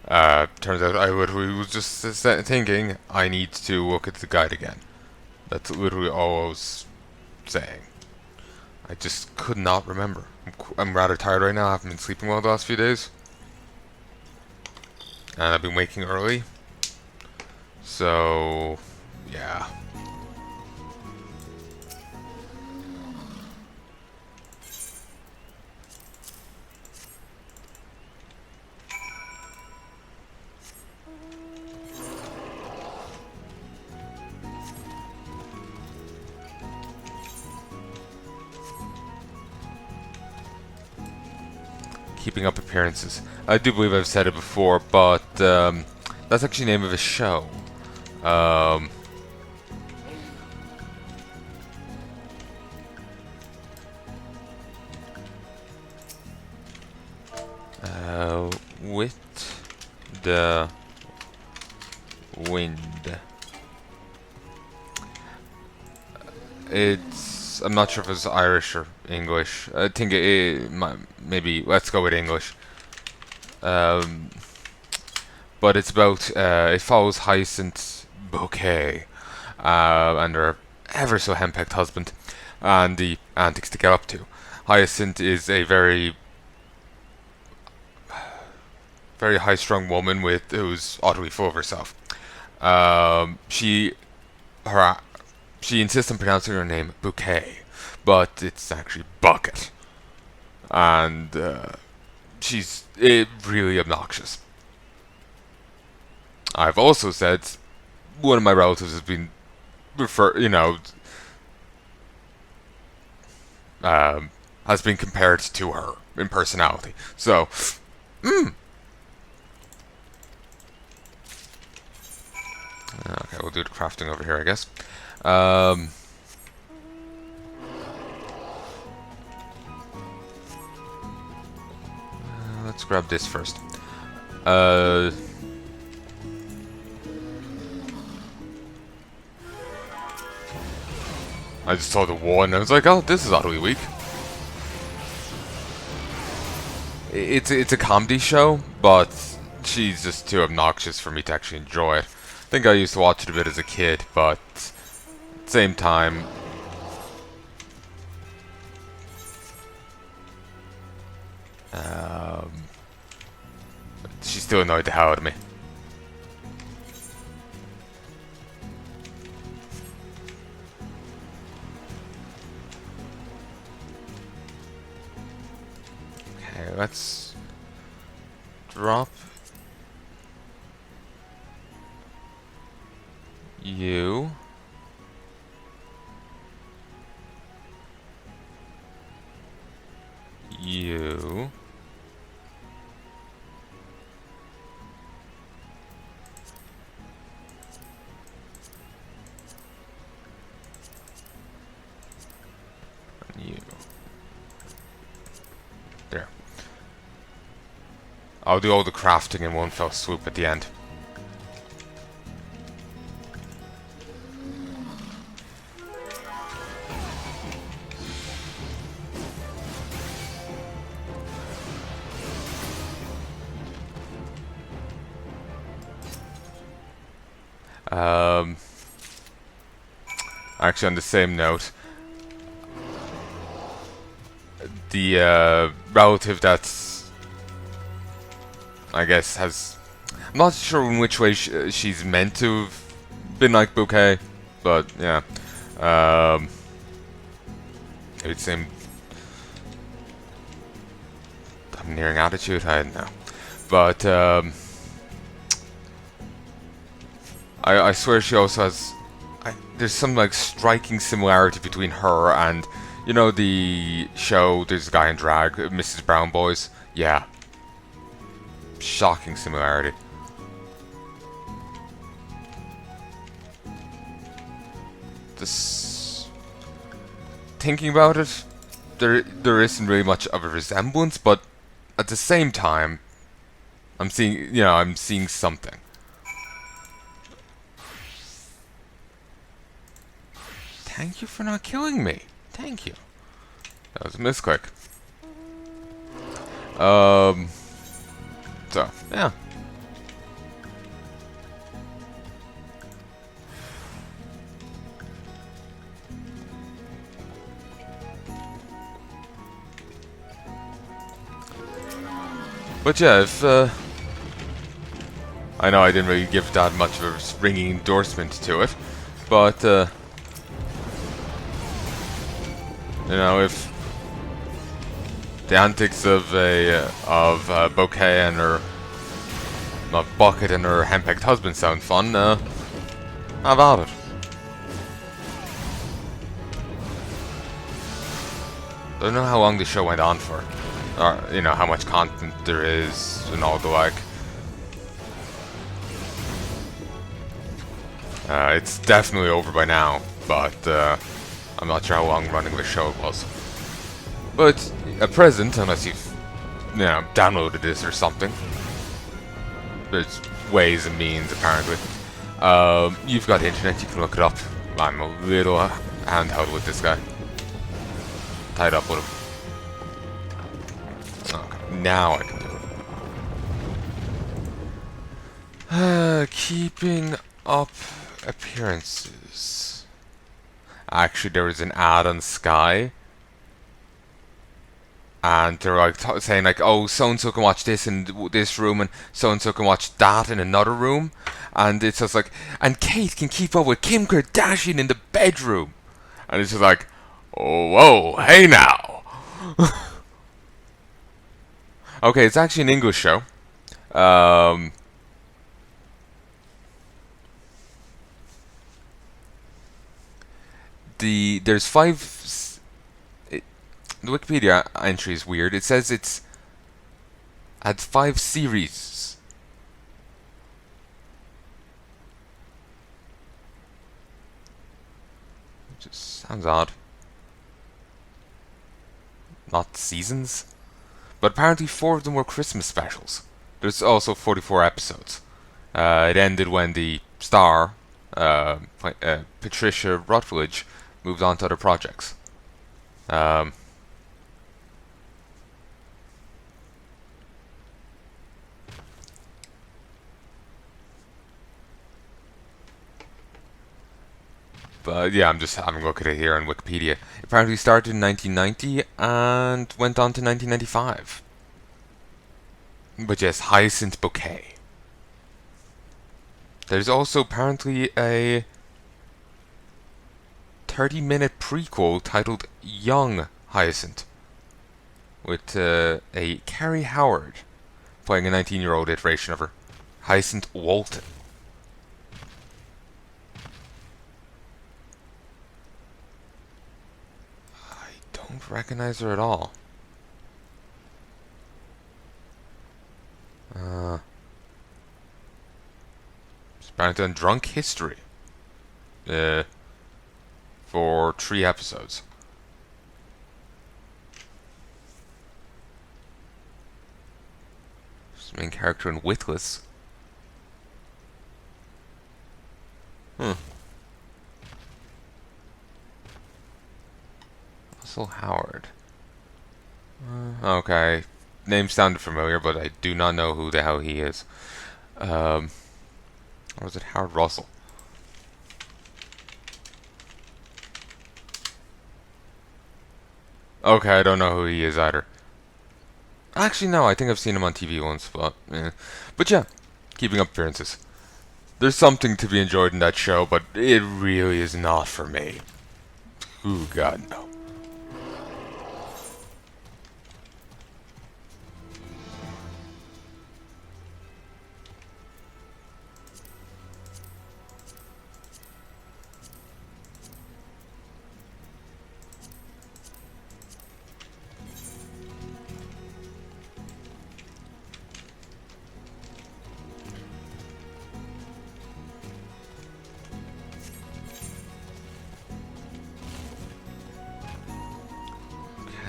Turns out I literally was just thinking I need to look at the guide again. That's literally all I was saying. I just could not remember. I'm rather tired right now. I haven't been sleeping well the last few days. And I've been waking early. So, yeah. Keeping up appearances. I do believe I've said it before, but that's actually the name of a show. Um, with the wind. I'm not sure if it's Irish or English. I think maybe let's go with English. Um, but it's about it follows Hyacinth's bouquet and her ever so henpecked husband and the antics to get up to. Hyacinth is a very high-strung woman who's utterly full of herself. Um, she her she insists on pronouncing her name Bouquet, but it's actually Bucket, and she's really obnoxious. I've also said one of my relatives has been has been compared to her in personality. So, okay, we'll do the crafting over here, I guess. Um, let's grab this first. I just saw the one and I was like, oh, this is utterly weak. It's a comedy show, but she's just too obnoxious for me to actually enjoy it. I think I used to watch it a bit as a kid, but at the same time, um, she still annoyed the hell out of me. Okay, let's drop you. You. You. There. I'll do all the crafting in one fell swoop at the end. Actually, on the same note, the relative that's, I guess, I'm not sure in which way she's meant to have been like Bouquet, but yeah. It's same domineering attitude, I don't know. But, I swear she also has... there's some, like, striking similarity between her and, you know, the show, there's a guy in drag, Mrs. Brown Boys? Yeah. Shocking similarity. This... thinking about it, there isn't really much of a resemblance, but at the same time, I'm seeing something. Thank you for not killing me. Thank you. That was a misclick. So, yeah. But yeah, if I know I didn't really give that much of a ringing endorsement to it, but you know, if the antics of a bouquet and her bucket and her henpecked husband sound fun, how about it? I don't know how long the show went on for, or you know how much content there is and all the like. It's definitely over by now, but I'm not sure how long running the show it was. But at present, unless you've downloaded this or something, there's ways and means apparently. You've got the internet, you can look it up. I'm a little handheld with this guy. Tied up with him. Okay, now I can do it. Keeping up appearances. Actually, there was an ad on Sky, and they're like saying like, oh, so and so can watch this in this room, and so and so can watch that in another room, and it's just like, and Kate can keep up with Kim Kardashian in the bedroom, and it's just like, oh, whoa, hey now. Okay, it's actually an English show. There's five. The Wikipedia entry is weird. It says it's had 5 series. It just sounds odd. Not seasons, but apparently 4 of them were Christmas specials. There's also 44 episodes. It ended when the star, Patricia Routledge, moved on to other projects. But yeah, I'm just having a look at it here on Wikipedia. It apparently started in 1990 and went on to 1995. But yes, Hyacinth Bouquet. There's also apparently a 30-minute prequel titled Young Hyacinth, with a Carrie Howard playing a 19-year-old iteration of her, Hyacinth Walton. I don't recognize her at all. She's apparently done Drunk History. For 3 episodes. She's the main character in Witless. Russell Howard. Okay. Name sounded familiar, but I do not know who the hell he is. Or was it Howard Russell? Okay, I don't know who he is either. Actually, no, I think I've seen him on TV once, but yeah. But yeah, keeping up appearances. There's something to be enjoyed in that show, but it really is not for me. Ooh, God, no.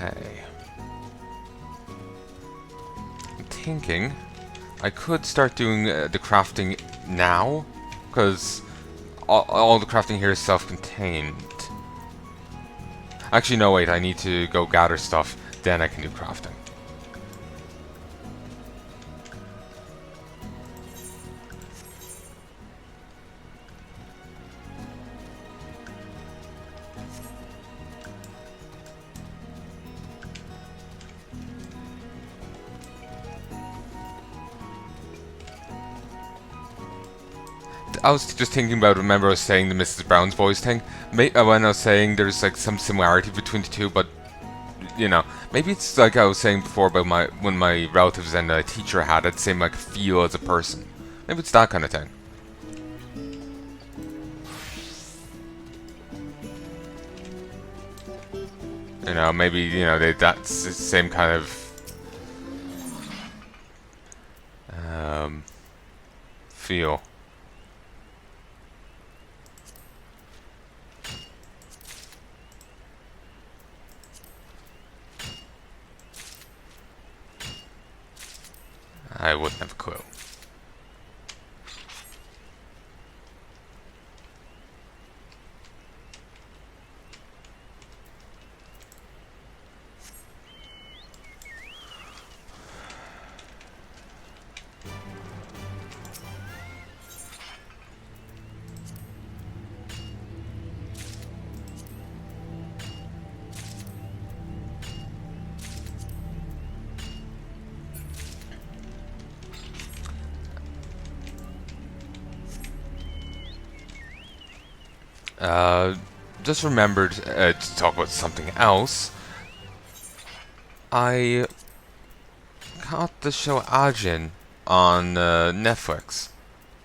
Okay. I'm thinking I could start doing the crafting now, because all the crafting here is self-contained. Actually, no, wait, I need to go gather stuff, then I can do crafting. I was just thinking about. Remember, I was saying the Mrs. Brown's voice thing. When I was saying there's like some similarity between the two, but you know, maybe it's like I was saying before about when my relatives and a teacher had it, same like feel as a person. Maybe it's that kind of thing. You know, maybe that's the same kind of feel. I wouldn't have a clue. Just remembered to talk about something else. I caught the show Ajin on Netflix.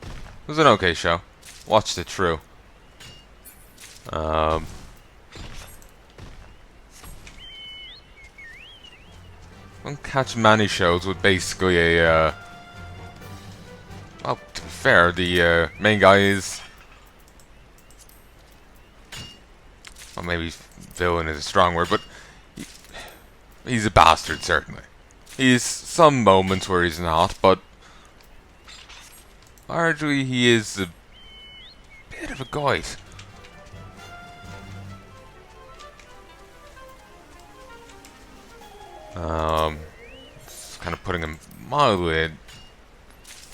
It was an okay show. Watched it through. Don't catch many shows with basically a. Well, to be fair, the main guy is. Well, maybe villain is a strong word, but he's a bastard, certainly. He's some moments where he's not, but largely he is a bit of a goit. It's kind of putting him mildly at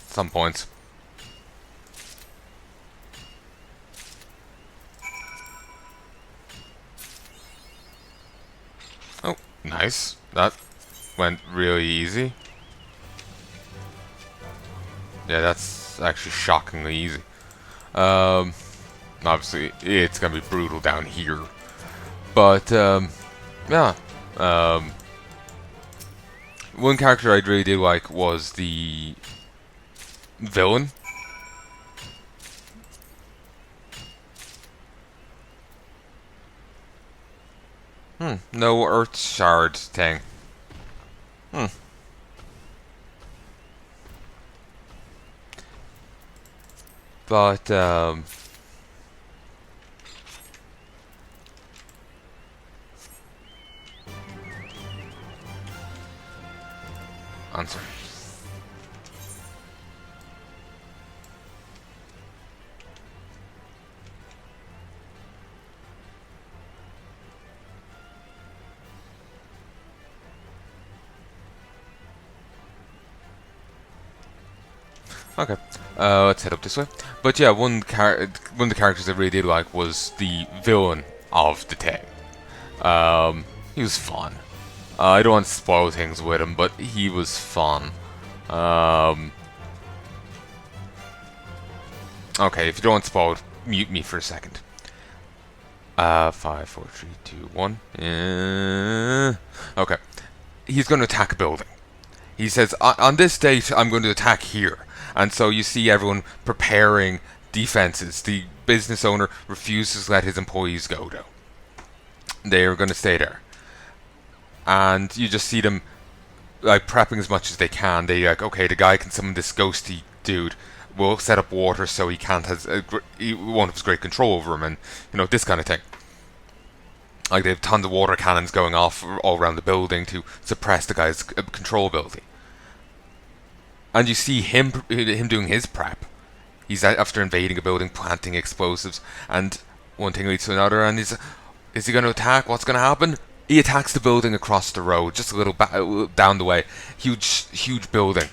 some points. Oh, nice. That went really easy. Yeah, that's actually shockingly easy. Obviously, it's gonna be brutal down here. But, yeah. One character I really did like was the villain. No Earth Shard thing. But, answer. Okay, let's head up this way. But yeah, one of the characters I really did like was the villain of the thing. He was fun. I don't want to spoil things with him, but he was fun. Okay, if you don't want to spoil it, mute me for a second. 5, 4, 3, 2, 1. Okay. He's going to attack a building. He says, on this date, I'm going to attack here. And so you see everyone preparing defenses. The business owner refuses to let his employees go, though. They are going to stay there. And you just see them like prepping as much as they can. They like, okay, the guy can summon this ghosty dude. We'll set up water so he can't he won't have great control over him, and this kind of thing. Like they have tons of water cannons going off all around the building to suppress the guy's control ability. And you see him doing his prep. He's after invading a building, planting explosives, and one thing leads to another. And is he going to attack? What's going to happen? He attacks the building across the road, just a little down the way. Huge building,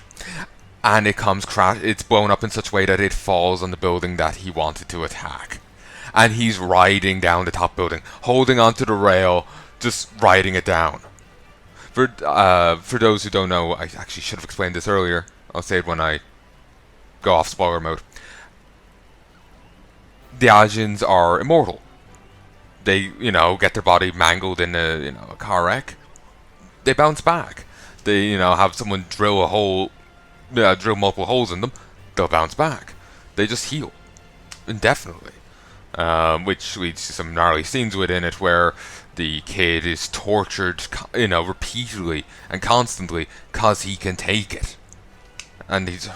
and it's blown up in such a way that it falls on the building that he wanted to attack. And he's riding down the top building, holding onto the rail, just riding it down. For those who don't know, I actually should have explained this earlier. I'll say it when I go off spoiler mode. the Asians are immortal. They, get their body mangled in a car wreck. They bounce back. They, have someone drill a hole, drill multiple holes in them. They'll bounce back. They just heal indefinitely. Which leads to some gnarly scenes within it where the kid is tortured, repeatedly and constantly because he can take it. And it's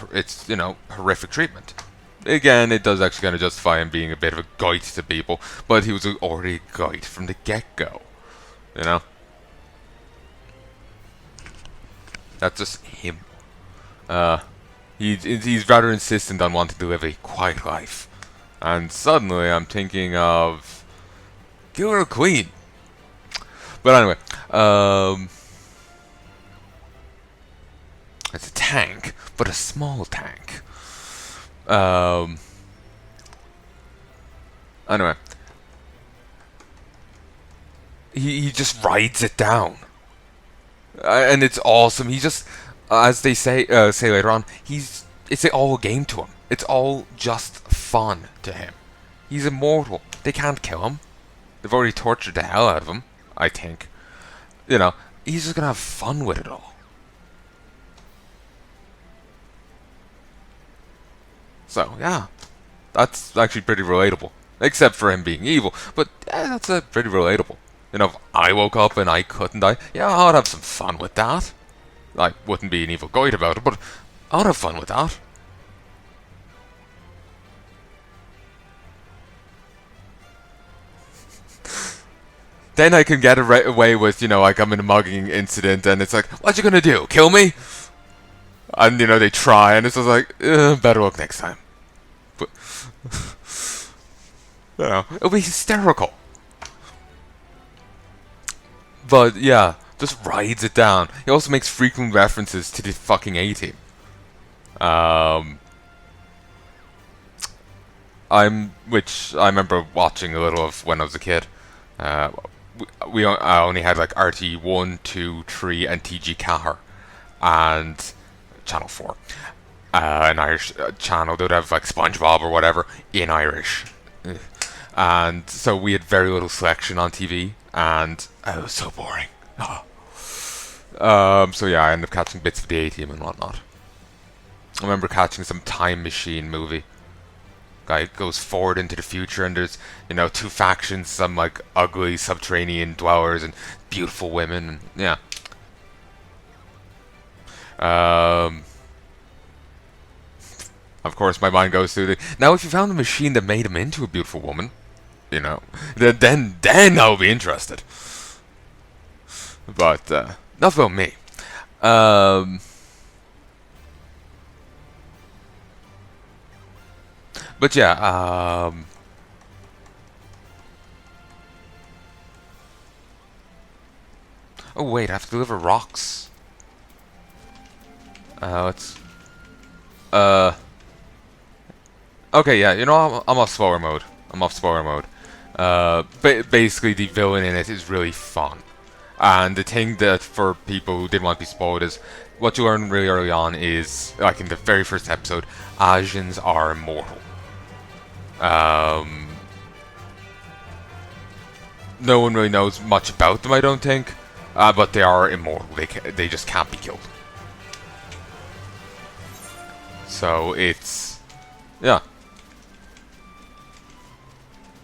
horrific treatment. Again, it does actually kind of justify him being a bit of a guide to people, but he was already a guide from the get-go. That's just him. He's rather insistent on wanting to live a quiet life. And suddenly I'm thinking of Killer Queen. But anyway, it's a tank, but a small tank. Anyway, he just rides it down, and it's awesome. He just, as they say later on, it's all a game to him. It's all just fun to him. He's immortal. They can't kill him. They've already tortured the hell out of him, I think. He's just gonna have fun with it all. So, yeah. That's actually pretty relatable. Except for him being evil. But, that's pretty relatable. If I woke up and I couldn't die, yeah, I'd have some fun with that. I wouldn't be an evil guide about it, but I'd have fun with that. Then I can get away with, like I'm in a mugging incident and it's like, what you gonna do? Kill me? And, they try and it's just like, better luck next time. But, it'll be hysterical. But, yeah, just rides it down. He also makes frequent references to the fucking A-Team. Which I remember watching a little of when I was a kid. I only had like RT1, 2, 3, and TG Cahar, and Channel 4. An Irish channel. They would have like SpongeBob or whatever in Irish. And so we had very little selection on TV, and it was so boring. So yeah, I ended up catching bits of the A-Team and whatnot. I remember catching some time machine movie. Guy goes forward into the future and there's, two factions, some like ugly subterranean dwellers and beautiful women, and yeah. Of course my mind goes to now if you found a machine that made him into a beautiful woman, then I'll be interested. But, not about me. But yeah, oh wait, I have to deliver rocks. Let's... Okay, yeah, I'm off spoiler mode. Basically, the villain in it is really fun. And the thing that, for people who didn't want to be spoiled, is what you learn really early on is, like in the very first episode, Asians are immortal. No one really knows much about them, I don't think. But they are immortal. They just can't be killed. So it's... yeah.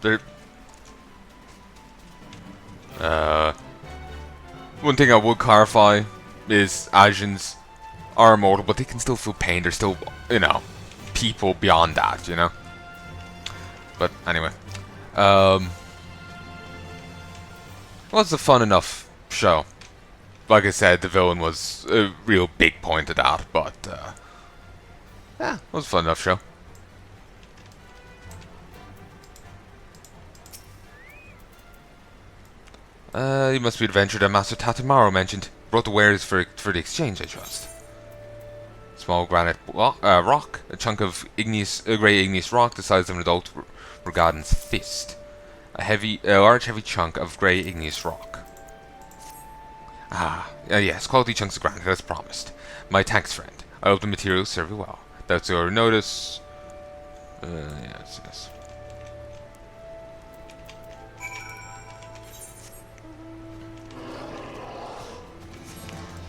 They're... one thing I would clarify is Asians are immortal, but they can still feel pain. They're still, people beyond that, But anyway, it was a fun enough show. Like I said, the villain was a real big point of that, but yeah, it was a fun enough show. You must be the adventurer that Master Tatamaro mentioned. Brought the wares for the exchange, I trust. Small granite rock, a chunk of grey igneous rock the size of an adult Rogadan's fist. A large heavy chunk of grey igneous rock. Yes, quality chunks of granite, as promised. My thanks, friend. I hope the materials serve you well. That's your notice. Yes.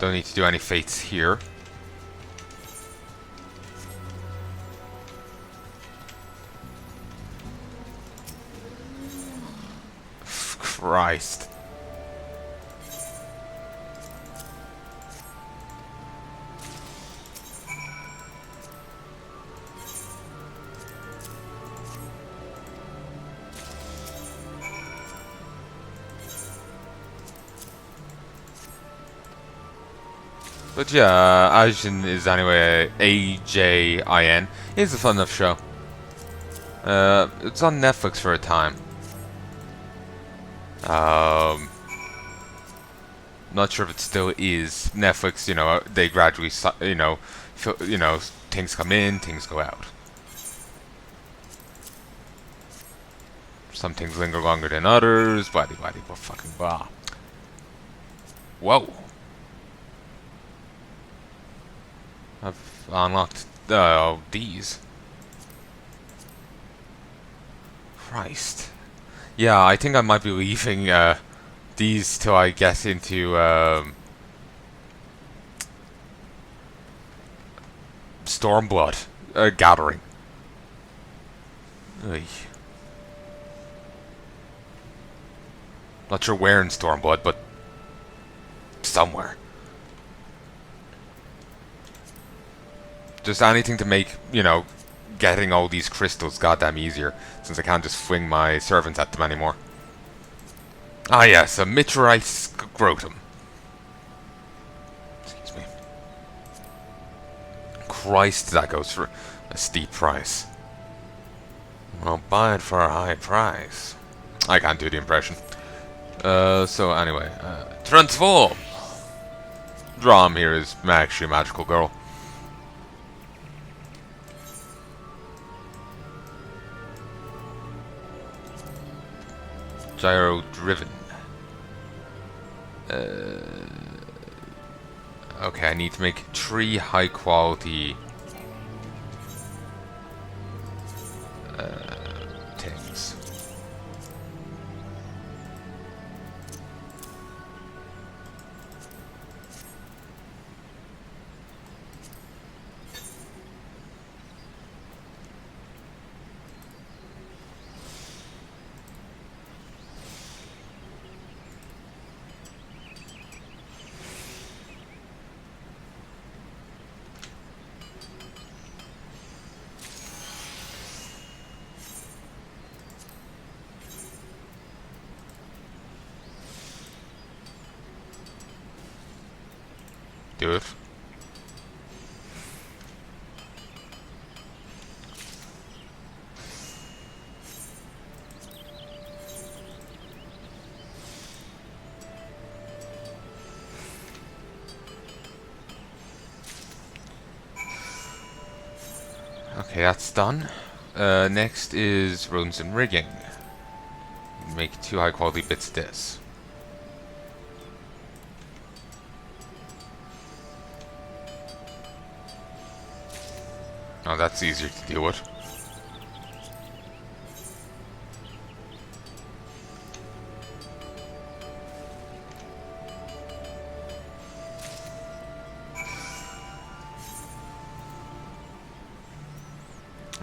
Don't need to do any fates here. Christ. But yeah, Ajin is anyway AJIN. It's a fun enough show. It's on Netflix for a time. Not sure if it still is. Netflix, you know, they gradually, things come in, things go out. Some things linger longer than others. Blah, blah, blah, fucking blah. Whoa. I've unlocked these. Christ. Yeah, I think I might be leaving these till I get into Stormblood gathering. Oy. Not sure where in Stormblood, but somewhere. Just anything to make, you know, getting all these crystals goddamn easier, since I can't just fling my servants at them anymore. Ah yes, a meteorite scrotum. Excuse me. Christ, that goes for a steep price. I'll buy it for a high price. I can't do the impression. So anyway, transform! Drom here is actually a magical girl. Gyro driven. Okay, I need to make 3 high quality things. Do it. Okay, that's done. Next is runes and rigging. Make 2 high quality bits of this. Oh, that's easier to deal with.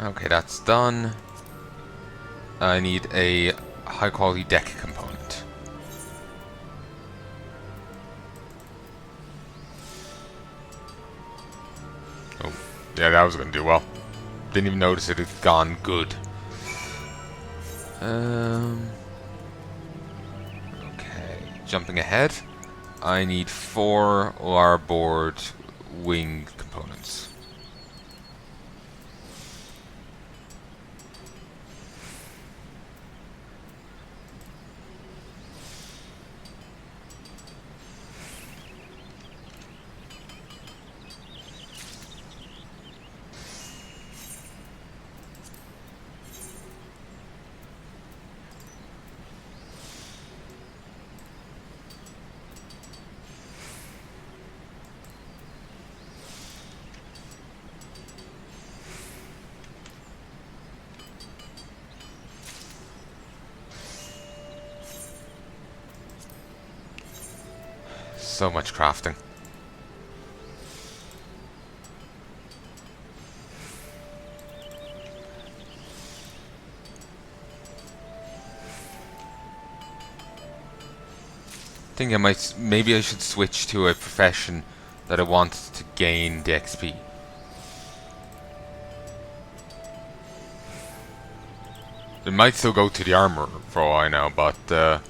Okay, that's done. I need a high quality deck component. Oh, yeah, that was gonna do well. Didn't even notice it had gone good. Okay, jumping ahead. I need 4 larboard wing components. So much crafting. think maybe I should switch to a profession that I want to gain the XP. It might still go to the armor for all I know, but oh,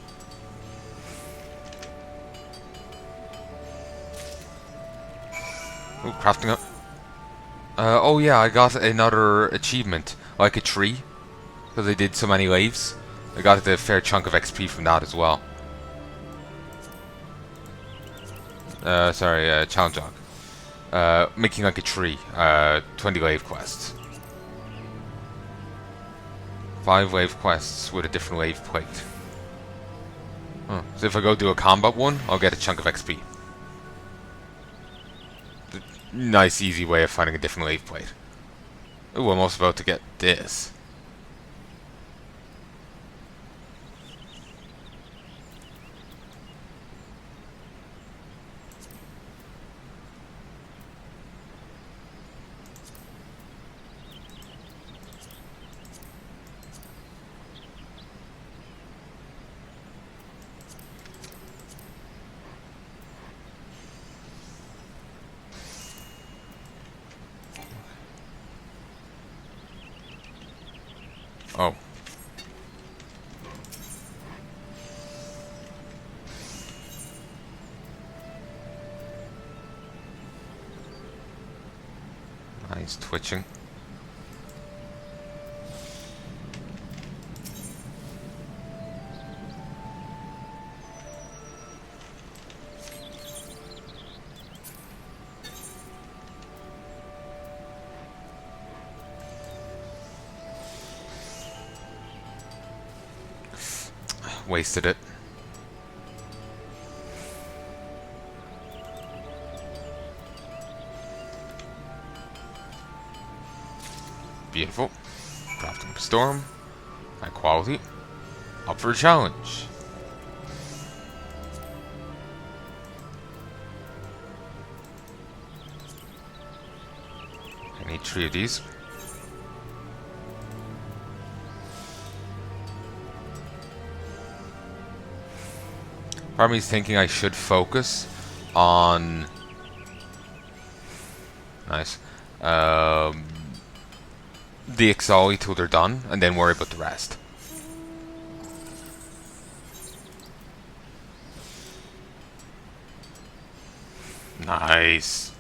crafting up. Oh yeah, I got another achievement, like a tree, because I did so many waves. I got a fair chunk of XP from that as well. Sorry, challenge log. Making like a tree. 20 wave quests. 5 wave quests with a different wave plate. Huh. So if I go do a combat one, I'll get a chunk of XP. Nice, easy way of finding a different wave plate. Ooh, I'm also about to get this. Oh. Nice twitching. Wasted it. Beautiful. Crafting up a storm. High quality. Up for a challenge. I need 3 of these. Part of me is thinking I should focus on... Nice. The Ixal till they're done, and then worry about the rest. Nice.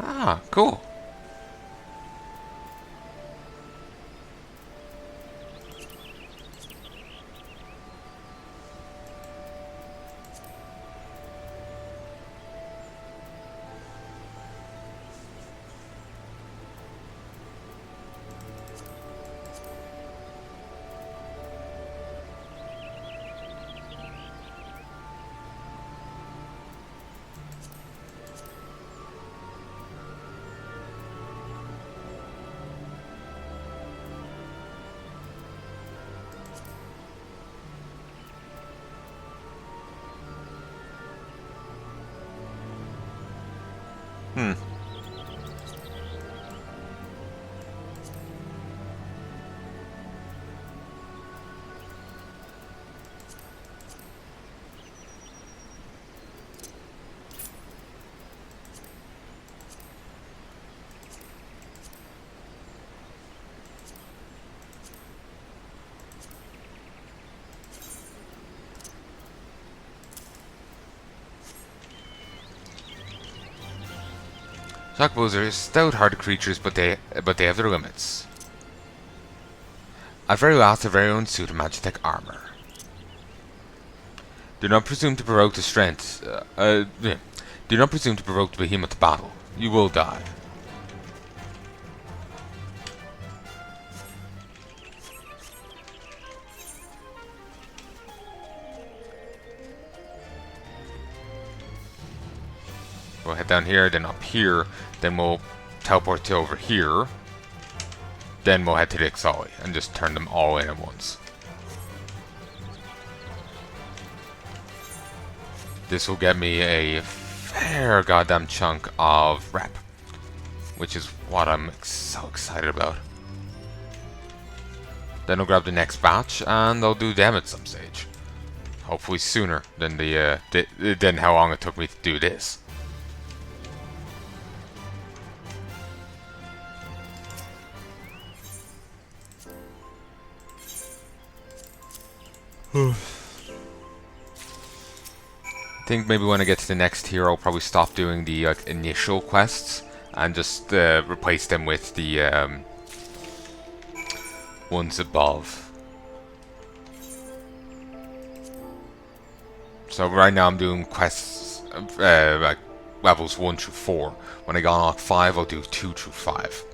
Ah, cool. Hmm. Chocobos are stout-hearted creatures, but they have their limits. At very last, a very own suit of Magitech armor. Do not presume to provoke the strength. Do not presume to provoke the behemoth to battle. You will die. We'll head down here, then up here, then we'll teleport to over here. Then we'll head to the Ixal and just turn them all in at once. This will get me a fair goddamn chunk of rep, which is what I'm so excited about. Then I'll grab the next batch and I'll do them at some stage. Hopefully sooner than than how long it took me to do this. I think maybe when I get to the next tier, I'll probably stop doing the initial quests and just replace them with the ones above. So right now I'm doing quests like levels 1 through 4. When I go on 5, I'll do 2 through 5.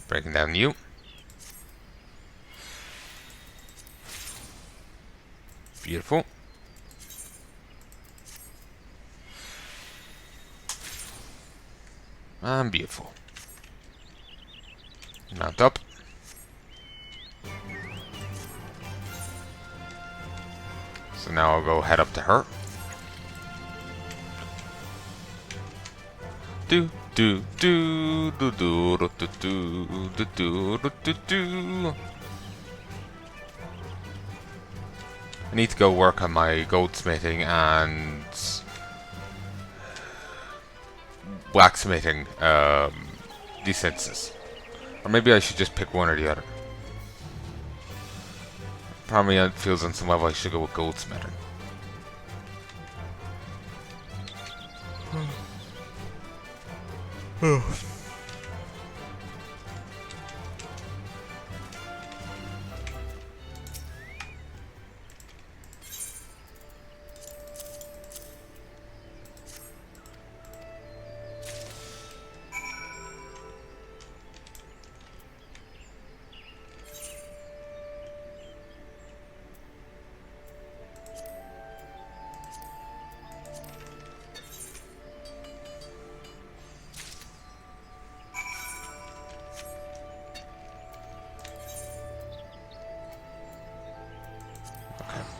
Breaking down you. Beautiful. And beautiful. Mount up. So now I'll go head up to her. Do do do do do do do do do do do do. I need to go work on my goldsmithing and blacksmithing licenses. Or maybe I should just pick one or the other. Probably it feels on some level I should go with goldsmithing.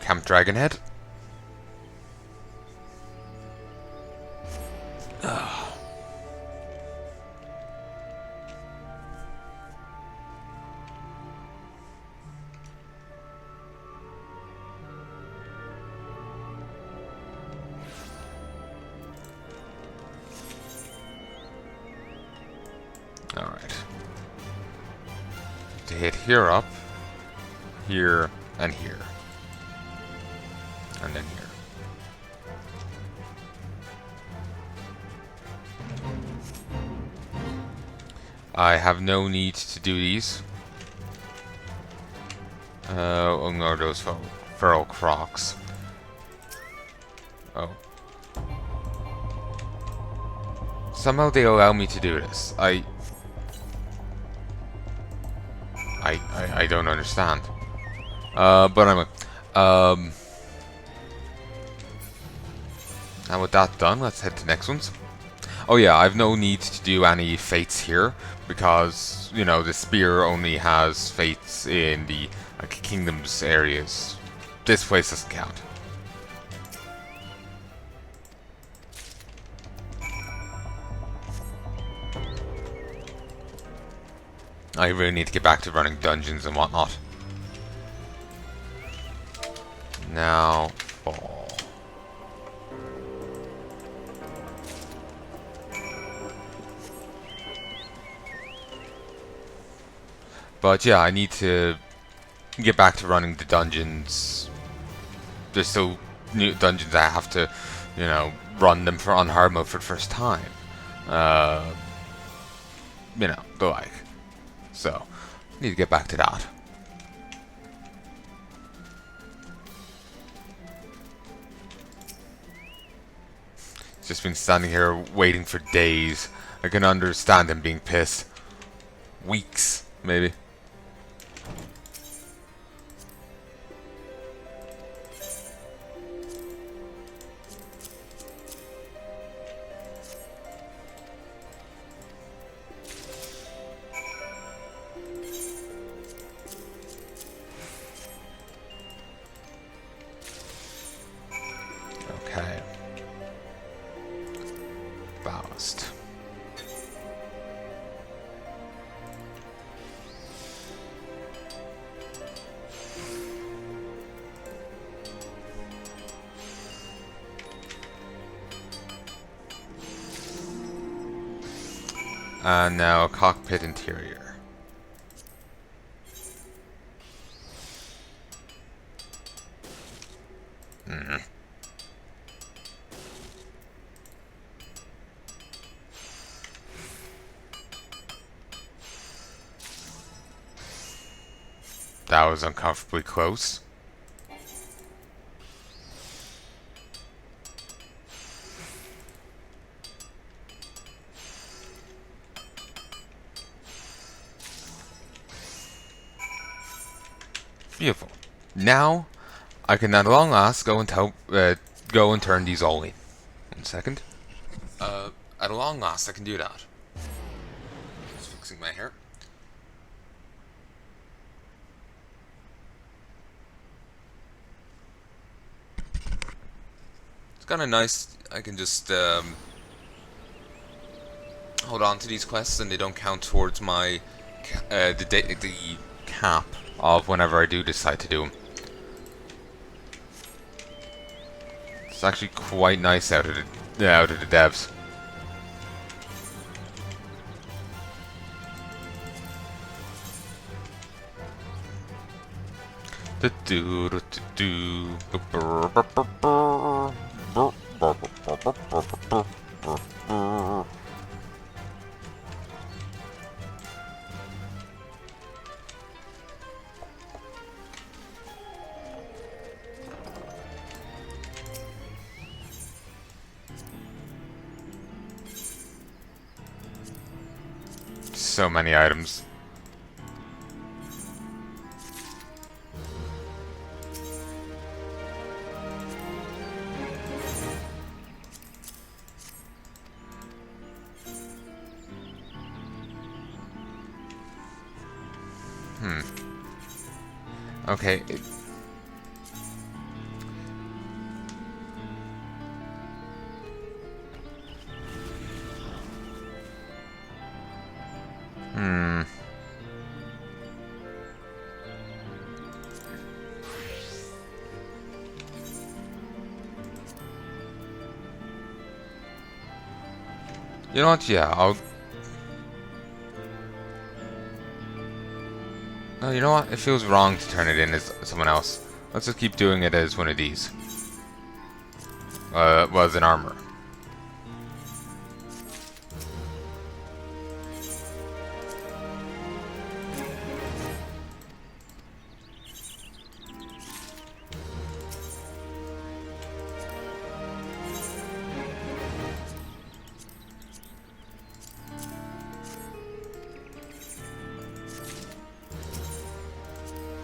Camp Dragonhead. Alright. To hit here up, here, and here. And then here. I have no need to do these. Ignore those feral crocs. Oh. Somehow they allow me to do this. I don't understand. But anyway. Now with that done, let's head to the next ones. Oh yeah, I've no need to do any fates here, because, you know, the spear only has fates in the kingdoms areas. This place doesn't count. I really need to get back to running dungeons and whatnot. Now, fall. But yeah, I need to get back to running the dungeons. There's still new dungeons I have to, you know, run them on hard mode for the first time. You know, the like. So, need to get back to that. Just been standing here waiting for days. I can understand him being pissed. Weeks, maybe. Okay. Ballast. And now cockpit interior. That was uncomfortably close. Beautiful. Now, I can at long last go and turn these all in. 1 second. At long last, I can do that. Just fixing my hair. It's kind of nice. I can just hold on to these quests, and they don't count towards my the cap of whenever I do decide to do them. It's actually quite nice out of the devs. So many items. Okay. You know what? Yeah, I'll... No, you know what? It feels wrong to turn it in as someone else. Let's just keep doing it as one of these. Was an armor.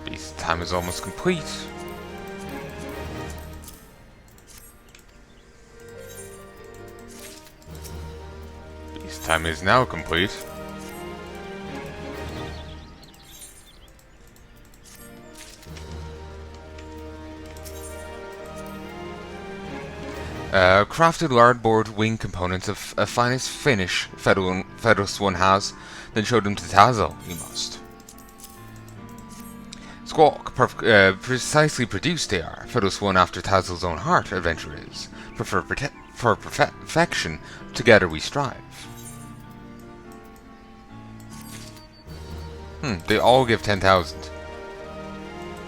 Beast time is almost complete. Beast time is now complete. Crafted lardboard wing components of a finest finish Federalist One has, then show them to Tazzle, you must. Squawk, precisely produced they are. Federalist One after Tazzle's own heart, adventure is. For perfection, together we strive. They all give 10,000.